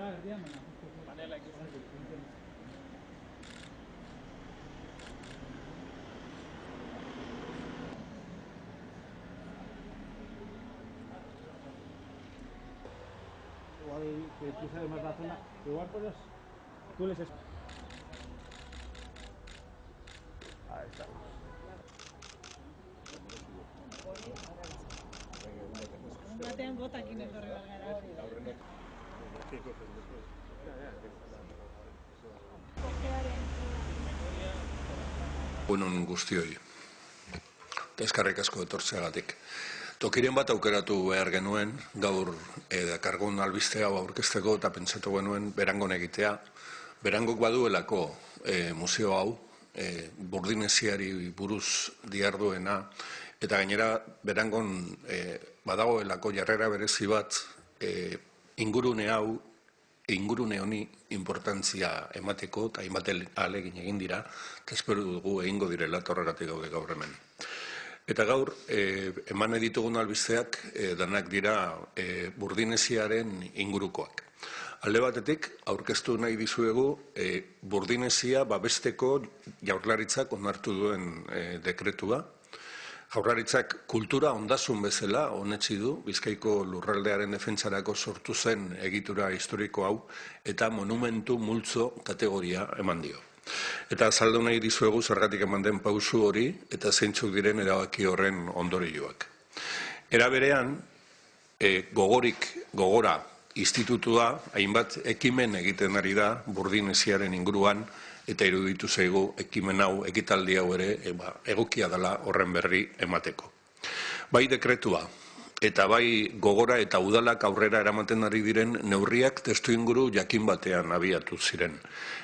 Igual que tú sabes más la zona, igual puedes... Tú les... Ahí estamos. Batean botakin etorri bagara. Egunon guztioi. Eskerrik asko etortzeagatik. Tokiren bat aukeratu behar genuen, gaur dakargun albiste hau aurkezteko eta pentsatu genuen Berangon egitea. Berangok baduelako museo hau, Burdinesiari buruz diharduena, eta gainera Berangon badagoelako jarrera berezi bat ingurune hau, ingurune honi importantzia emateko eta hainbat ahalegin egin dira, eta espero dugu egingo direla eta horregatik gaude gaur hemen. Eta gaur, eman ditugun albisteak danak dira Burdinesiaren ingurukoak. Alde batetik, aurkeztu nahi dizuegu Burdinesia babesteko Jaurlaritzak onartu duen dekretua. Jaurlaritzak kultura ondasun bezala onetsi du, Bizkaiko lurraldearen defentsarako sortu zen egitura historiko hau, eta monumentu multzo kategoria eman dio. Eta azaldu nahi dizuegu zergatik eman den pausu hori eta zeintzuk diren erabaki horren ondorioak. Era berean, gogora institutua hainbat ekimen egiten ari da Burdinesiaren inguruan eta iruditu zaigu ekimen hau, ekitaldi hau ere egokia dela horren berri emateko. Bai dekretua eta bai gogora eta udalak aurrera eramaten ari diren neurriak testuinguru jakin batean abiatu ziren.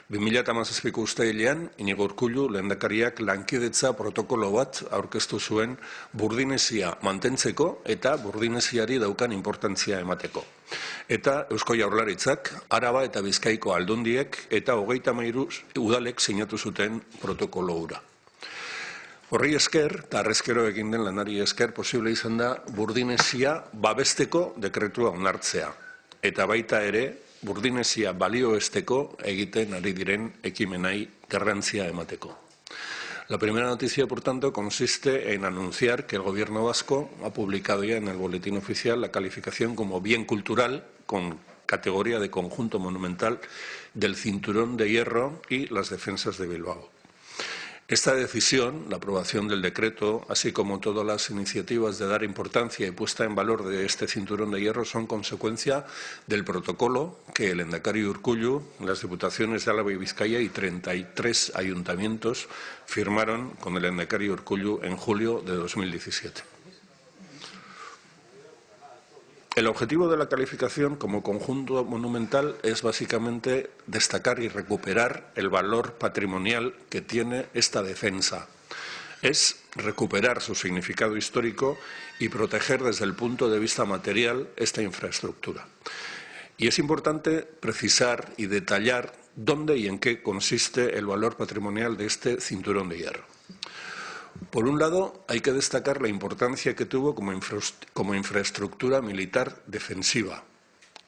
2017ko uztailean, Inigo Urkullu lehendakariak lankidetza protokolo bat aurkeztu zuen Burdinesia mantentzeko eta Burdinesiari daukan importantzia emateko. Eta Eusko Jaurlaritzak, Araba eta Bizkaiko aldundiek eta 33 udalek sinatu zuten protokolo hura. Horri esker, eta arrezkero egin den lanari esker, posible izan da Burdinesia babesteko dekretua onartzea. Eta baita ere, Burdinesia balioesteko egiten ari diren ekimenai garrantzia emateko. La primera noticia, por tanto, consiste en anunciar que el Gobierno vasco ha publicado ya en el Boletín Oficial la calificación como bien cultural, con categoría de conjunto monumental, del Cinturón de Hierro y las defensas de Bilbao. Esta decisión, la aprobación del decreto, así como todas las iniciativas de dar importancia y puesta en valor de este cinturón de hierro son consecuencia del protocolo que el lehendakari Urkullu, las diputaciones de Álava y Vizcaya y 33 ayuntamientos firmaron con el lehendakari Urkullu en julio de 2017. El objetivo de la calificación como conjunto monumental es básicamente destacar y recuperar el valor patrimonial que tiene esta defensa. Es recuperar su significado histórico y proteger desde el punto de vista material esta infraestructura. Y es importante precisar y detallar dónde y en qué consiste el valor patrimonial de este cinturón de hierro. Por un lado, hay que destacar la importancia que tuvo como infraestructura militar defensiva,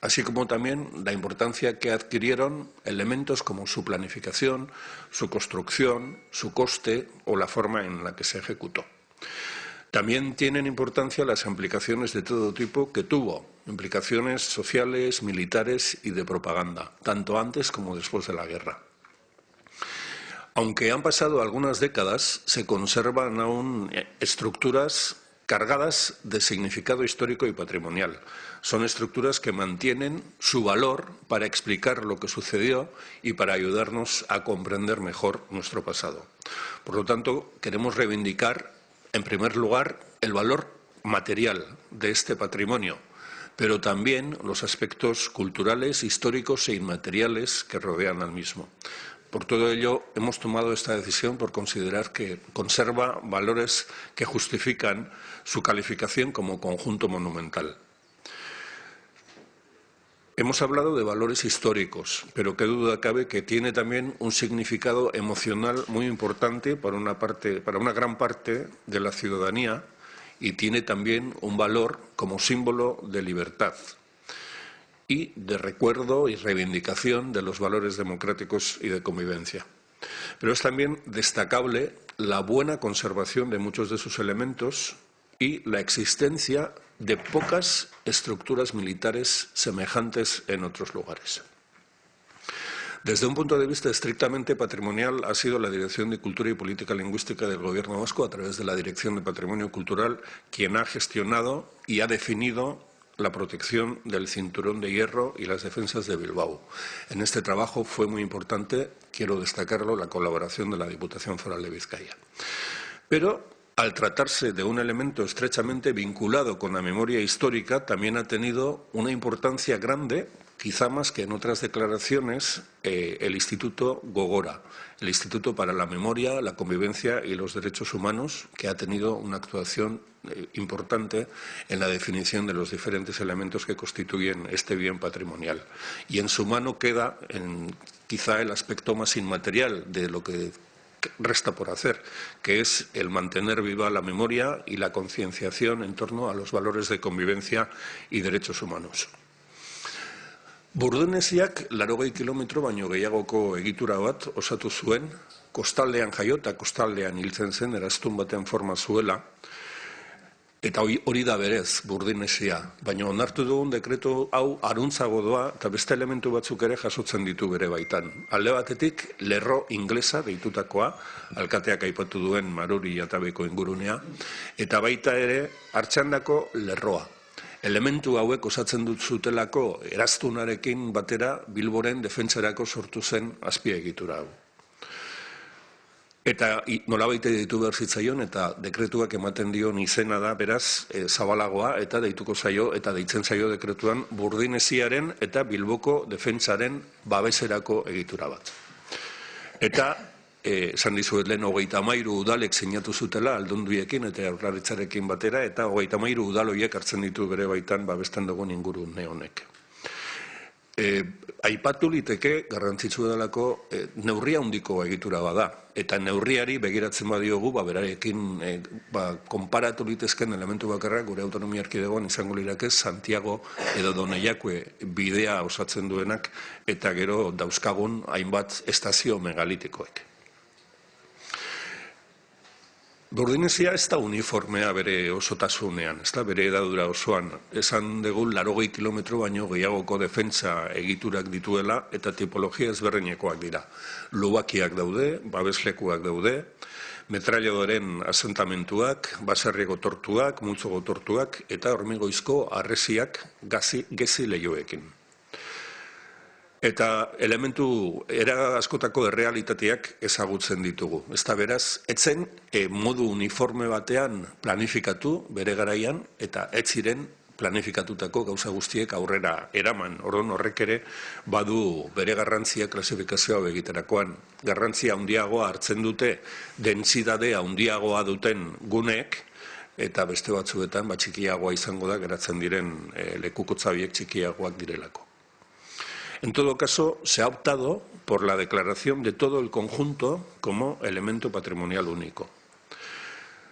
así como también la importancia que adquirieron elementos como su planificación, su construcción, su coste o la forma en la que se ejecutó. También tienen importancia las implicaciones de todo tipo que tuvo, implicaciones sociales, militares y de propaganda, tanto antes como después de la guerra. Aunque han pasado algunas décadas, se conservan aún estructuras cargadas de significado histórico y patrimonial. Son estructuras que mantienen su valor para explicar lo que sucedió y para ayudarnos a comprender mejor nuestro pasado. Por lo tanto, queremos reivindicar, en primer lugar, el valor material de este patrimonio, pero también los aspectos culturales, históricos e inmateriales que rodean al mismo. Por todo ello, hemos tomado esta decisión por considerar que conserva valores que justifican su calificación como conjunto monumental. Hemos hablado de valores históricos, pero qué duda cabe que tiene también un significado emocional muy importante para una gran parte de la ciudadanía y tiene también un valor como símbolo de libertad. y de recuerdo y reivindicación de los valores democráticos y de convivencia. Pero es también destacable la buena conservación de muchos de sus elementos y la existencia de pocas estructuras militares semejantes en otros lugares. Desde un punto de vista estrictamente patrimonial, ha sido la Dirección de Cultura y Política Lingüística del Gobierno vasco, a través de la Dirección de Patrimonio Cultural, quien ha gestionado y ha definido la protección del Cinturón de Hierro y las defensas de Bilbao. En este trabajo fue muy importante, quiero destacarlo, la colaboración de la Diputación Foral de Vizcaya. Pero, al tratarse de un elemento estrechamente vinculado con la memoria histórica, también ha tenido una importancia grande, quizá más que en otras declaraciones, el Instituto Gogora, el Instituto para la Memoria, la Convivencia y los Derechos Humanos, que ha tenido una actuación importante en la definición de los diferentes elementos que constituyen este bien patrimonial. Y en su mano queda quizá el aspecto más inmaterial de lo que resta por hacer, que es el mantener viva la memoria y la concienciación en torno a los valores de convivencia y derechos humanos. Burdinesiak 80 kilometro baino gehiagoko egitura bat osatu zuen, kostaldean jaio eta kostaldean hiltzen zen, eraztun baten forma zuela, eta hori da berez Burdinesia, baina onartu dugun dekretu hau aruntzago doa eta beste elementu batzuk ere jasotzen ditu bere baitan. Alde batetik, lerro inglesa deitutakoa, alkateak aipatu duen Maruri atabeko ingurunea, eta baita ere Artxandako lerroa. Elementu hauek osatzen dut zutelako eraztunarekin batera Bilboren defentsarako sortu zen azpiegitura hau. Eta nolabait ditu behar zitzaion eta dekretuak ematen dion izena da beraz zabalagoa eta deituko zaio eta deitzen zaio dekretuan Burdinesiaren eta Bilboko defentsaren babeserako egitura bat. Eta esan dizuet lehen 33 udalek sinatu zutela aldundiekin eta Jaurlaritzarekin batera eta 33 udaloiek hartzen ditu bere baitan babesten dugun ingurune honek. Aipatu liteke garrantzitsua delako neurria handiko egitura bada eta neurriari begiratzen badiogu berarekin konparatu litezken elementu bakarra gure autonomia erkidegoan izango lirateke Santiago edo Donejakue bidea osatzen duenak eta gero dauzkagun hainbat estazio megalitikoek. Burdinesia ez da uniformea bere osotasunean, ez da bere edadura osoan. Esan dugu 80 kilometro baino gehiagoko defentsa egiturak dituela eta tipologia ezberdinekoak dira. Lubakiak daude, babeslekuak daude, metrailadoren asentamentuak, baserriego tortuak, multzogo tortuak eta hormigoizko harresiak gezi lehioekin. Eta elementu era askotako errealitateak ezagutzen ditugu. Ez da beraz, etzen modu uniforme batean planifikatu bere garaian eta ez ziren planifikatutako gauza guztiek aurrera eraman. Orduan horrek ere badu bere garrantzia klasifikazioa begiterakoan. Garrantzia handiagoa hartzen dute dentsitate handiagoa duten guneek eta beste batzuetan txikiagoa izango da geratzen diren lekukotza horiek txikiagoak direlako. En todo caso, se ha optado por la declaración de todo el conjunto como elemento patrimonial único.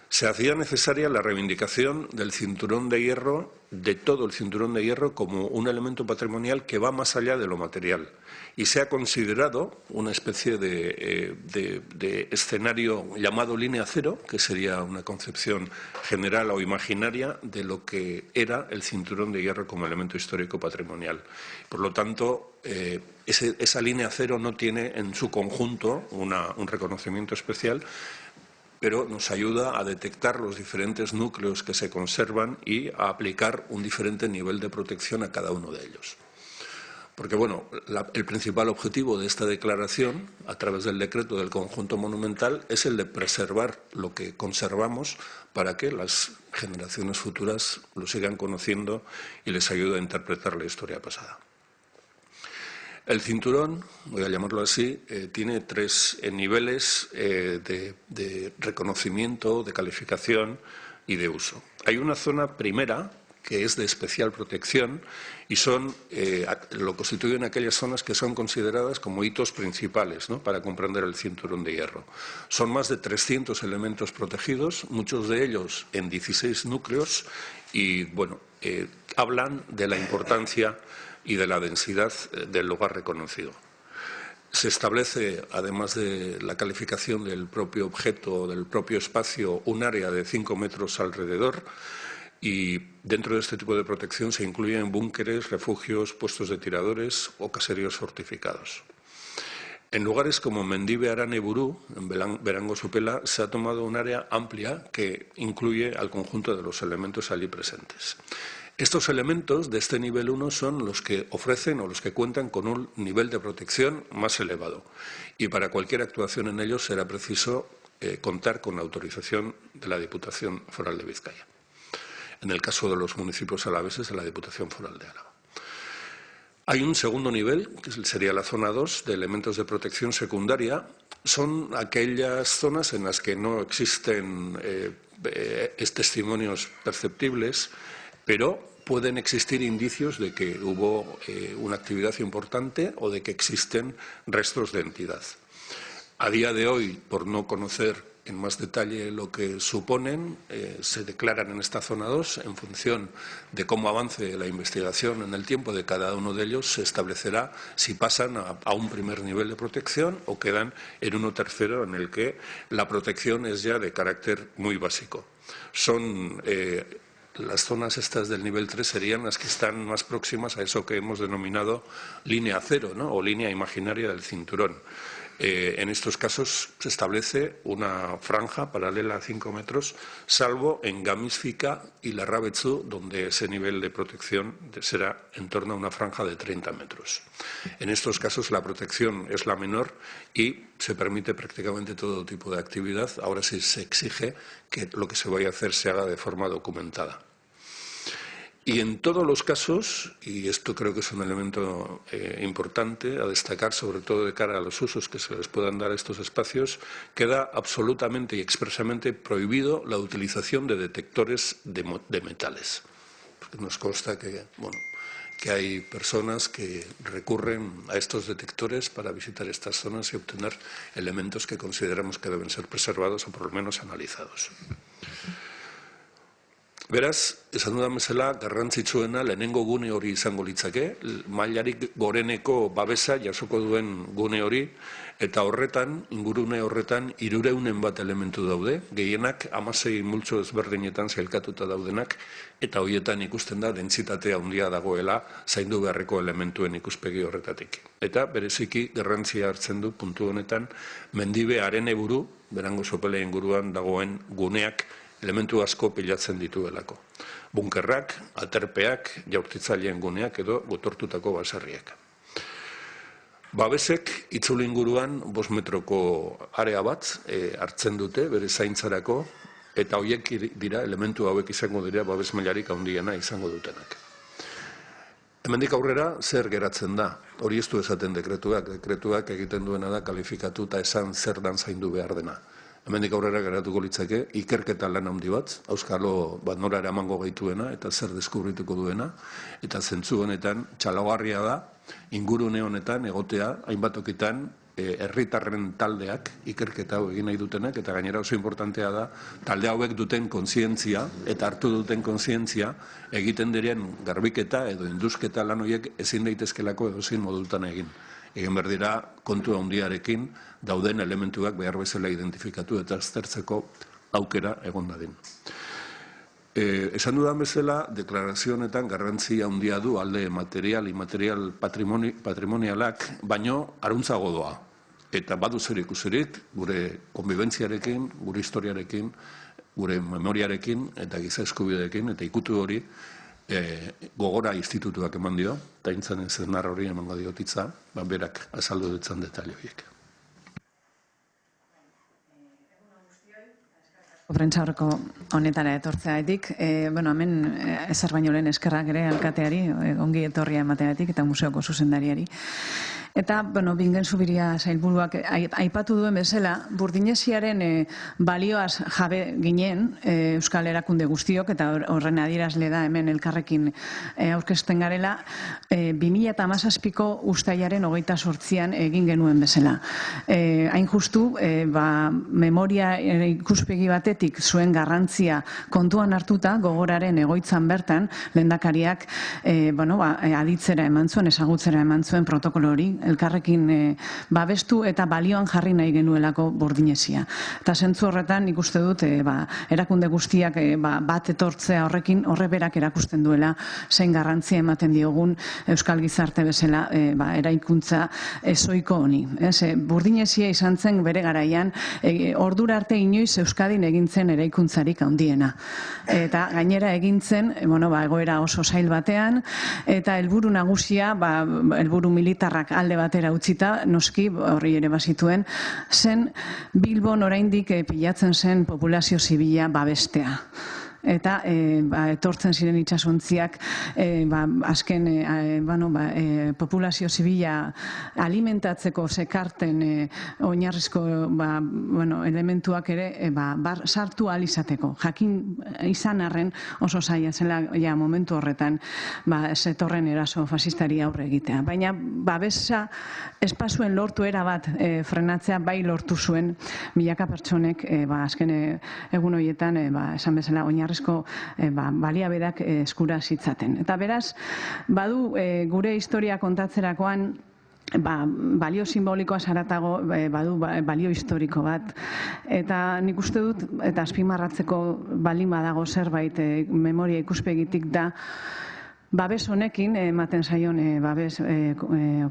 Se hacía necesaria la reivindicación del cinturón de hierro, de todo el cinturón de hierro, como un elemento patrimonial que va más allá de lo material. Y se ha considerado una especie de escenario llamado línea cero, que sería una concepción general o imaginaria de lo que era el cinturón de hierro como elemento histórico patrimonial. Por lo tanto, esa línea cero no tiene en su conjunto un reconocimiento especial, pero nos ayuda a detectar los diferentes núcleos que se conservan y a aplicar un diferente nivel de protección a cada uno de ellos. Porque, bueno, el principal objetivo de esta declaración, a través del decreto del conjunto monumental, es el de preservar lo que conservamos para que las generaciones futuras lo sigan conociendo y les ayude a interpretar la historia pasada. El cinturón, voy a llamarlo así, tiene 3 niveles de reconocimiento, de calificación y de uso. Hay una zona primera que es de especial protección y lo constituyen aquellas zonas que son consideradas como hitos principales, ¿no?, para comprender el cinturón de hierro. Son más de 300 elementos protegidos, muchos de ellos en 16 núcleos y, bueno, hablan de la importancia y de la densidad del lugar reconocido. Se establece, además de la calificación del propio objeto, del propio espacio, un área de 5 metros alrededor y dentro de este tipo de protección se incluyen búnkeres, refugios, puestos de tiradores o caseríos fortificados. En lugares como Mendibe Araneburu, en Berango Supela, se ha tomado un área amplia que incluye al conjunto de los elementos allí presentes. Estos elementos de este nivel 1 son los que ofrecen o los que cuentan con un nivel de protección más elevado y para cualquier actuación en ellos será preciso contar con la autorización de la Diputación Foral de Vizcaya. En el caso de los municipios alaveses, de la Diputación Foral de Álava. Hay un segundo nivel, que sería la zona 2, de elementos de protección secundaria. Son aquellas zonas en las que no existen testimonios perceptibles, pero pueden existir indicios de que hubo una actividad importante o de que existen restos de entidad. A día de hoy, por no conocer en más detalle lo que suponen, se declaran en esta zona 2, en función de cómo avance la investigación en el tiempo de cada uno de ellos, se establecerá si pasan a un primer nivel de protección o quedan en uno tercero en el que la protección es ya de carácter muy básico. Son las zonas estas del nivel 3 serían las que están más próximas a eso que hemos denominado línea cero, ¿no? O línea imaginaria del cinturón. En estos casos se establece una franja paralela a 5 metros, salvo en Gamisfika y Larrabetzu, donde ese nivel de protección será en torno a una franja de 30 metros. En estos casos la protección es la menor y se permite prácticamente todo tipo de actividad. Ahora sí se exige que lo que se vaya a hacer se haga de forma documentada. Y en todos los casos, y esto creo que es un elemento importante a destacar, sobre todo de cara a los usos que se les puedan dar a estos espacios, queda absolutamente y expresamente prohibido la utilización de detectores de metales. Porque nos consta que, que hay personas que recurren a estos detectores para visitar estas zonas y obtener elementos que consideramos que deben ser preservados o por lo menos analizados. Beraz, esan dudan bezala, garrantzitsuena lehenengo gune hori izango litzake, mailarik goreneko babesa jasoko duen gune hori, eta horretan, ingurune horretan, 300 bat elementu daude, gehienak 16 multzo ezberdinetan sailkatuta daudenak, eta horietan ikusten da dentsitatea handia dagoela zaindu beharreko elementuen ikuspegi horretatik. Eta bereziki garrantzia hartzen du puntu honetan, Mendibe Araneburu, Berango Supela inguruan dagoen guneak, elementu asko pilatzen dituelako. Bunkerrak, aterpeak, jaurtitzaileen guneak edo gotortutako baserriak. Babesek itzuli inguruan 5 metroko area bat hartzen dute bere zaintzarako eta horiek dira elementu hauek izango dira babes mailarik handiena izango dutenak. Hemendik aurrera zer geratzen da? Hori ez du esaten dekretuak egiten duena da kalifikatu eta esan zer dan zaindu behar dena. Hemendik aurrera geratuko litzake ikerketa lan handi bat, auskalo nora eramango gaituena eta zer deskubrituko duena, eta zentzu honetan txalogarria da, ingurune honetan egotea, hainbat tokitan herritarren taldeak ikerketa hau egin nahi dutenak, eta gainera oso importantea da, talde hauek duten kontzientzia eta hartu duten kontzientzia egiten diren garbiketa edo indusketa lan horiek ezin daitezkelako edozein modutan egin. Egin behar dira kontu handiarekin dauden elementuak behar bezala identifikatu eta aztertzeko aukera egon dadin. Esan dudan bezala, deklarazio honetan garrantzia handia du alde material, imaterial, patrimonialak, baino aruntzago doa. Eta badu zer ikusirik gure konbibentziarekin, gure historiarekin, gure memoriarekin eta giza eskubideekin, eta ikutu hori Gogora institutuak eman dio, eta intzanen zenar hori emango diotitza, berak azaldu dutzen detaile horiek. Prentsaurreko honetara etortzeagatik, hemen ezer baino lehen eskerrak ere alkateari, ongi etorria emateagatik eta museoko zuzendariari. Eta, Bingen Zubiria sailburuak aipatu duen bezala, burdinesiaren balioaz jabe ginen Euskal Erakunde guztiok, eta horren adierazle da hemen elkarrekin aurkezten garela, 2017ko uztailaren 28an egin genuen bezala. Hain justu, memoria ikuspegi batetik zuen garrantzia kontuan hartuta, gogoraren egoitzan bertan, lehendakariak aditzera eman zuen, ezagutzera eman zuen protokolo hori, elkarrekin babestu eta balioan jarri nahi genuelako Burdinesia. Eta zentzu horretan nik uste dut erakunde guztiak bat etortzea horrekin horreberak erakusten duela zein garrantzia ematen diogun Euskal Gizarte bezala eraikuntza ezoiko honi. Burdinesia izan zen bere garaian ordura arte inoiz Euskadin egintzen eraikuntzarik handiena. Eta gainera egintzen egoera oso zail batean eta helburu nagusia, helburu militarrak alde batera utzita, noski horri ere bazituen, zen Bilbon oraindik pilatzen zen populazio zibila babestea. Eta etortzen ziren itsasontziak azken populazio zibila alimentatzeko zekarten oinarrizko elementuak ere sartu ahal izateko. Jakin izan arren oso zaila zela momentu horretan zetorren eraso fasistari aurre egitea. Baina babesa espazuen lortu erabat frenatzea bai lortu zuen milaka pertsonek azken egun horietan esan bezala oinarrizko baliabedak eskura zitzaten. Eta beraz, badu gure historia kontatzerakoan balio simbolikoa zaratago badu balio historiko bat. Eta nik uste dut, eta azpimarratzeko balin badago zerbait memoria ikuspegitik da, babes honekin ematen zaion,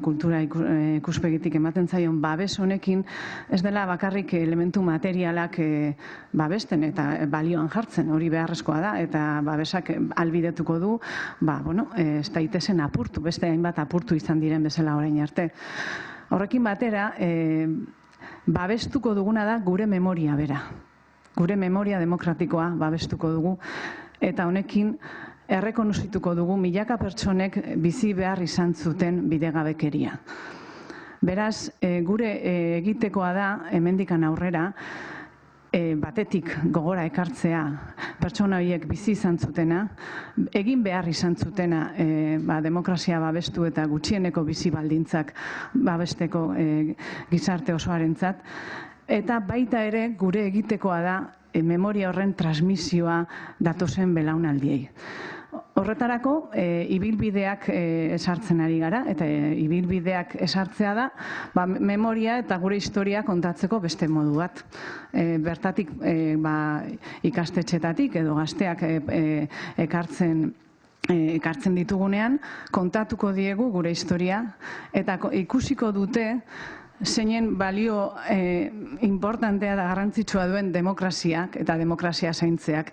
kultura ikuspegitik ematen zaion babes honekin ez dela bakarrik elementu materialak babesten eta balioan jartzen, hori beharrezkoa da, eta babesak albidetuko du, ez daitezen apurtu, beste hainbat apurtu izan diren bezala orain arte. Horrekin batera, babestuko duguna da gure memoria bera. Gure memoria demokratikoa babestuko dugu, eta honekin errekonozituko dugu milaka pertsonek bizi behar izan zuten bidegabekeria. Beraz, gure egitekoa da, hemendikan aurrera, batetik gogora ekartzea pertsona horiek bizi izan zutena, egin behar izan zutena demokrazia babestu eta gutxieneko bizi baldintzak babesteko gizarte osoarentzat, eta baita ere gure egitekoa da memoria horren transmisioa datozen belaunaldiei. Horretarako, ibilbideak esartzen ari gara, eta ibilbideak esartzea da, memoria eta gure historia kontatzeko beste modu bat. Bertatik ikastetxetatik edo gazteak ekartzen ditugunean, kontatuko diegu gure historia, eta ikusiko dute zeinen balio importantea da garrantzitsua duen demokraziak eta demokrazia zaintzeak.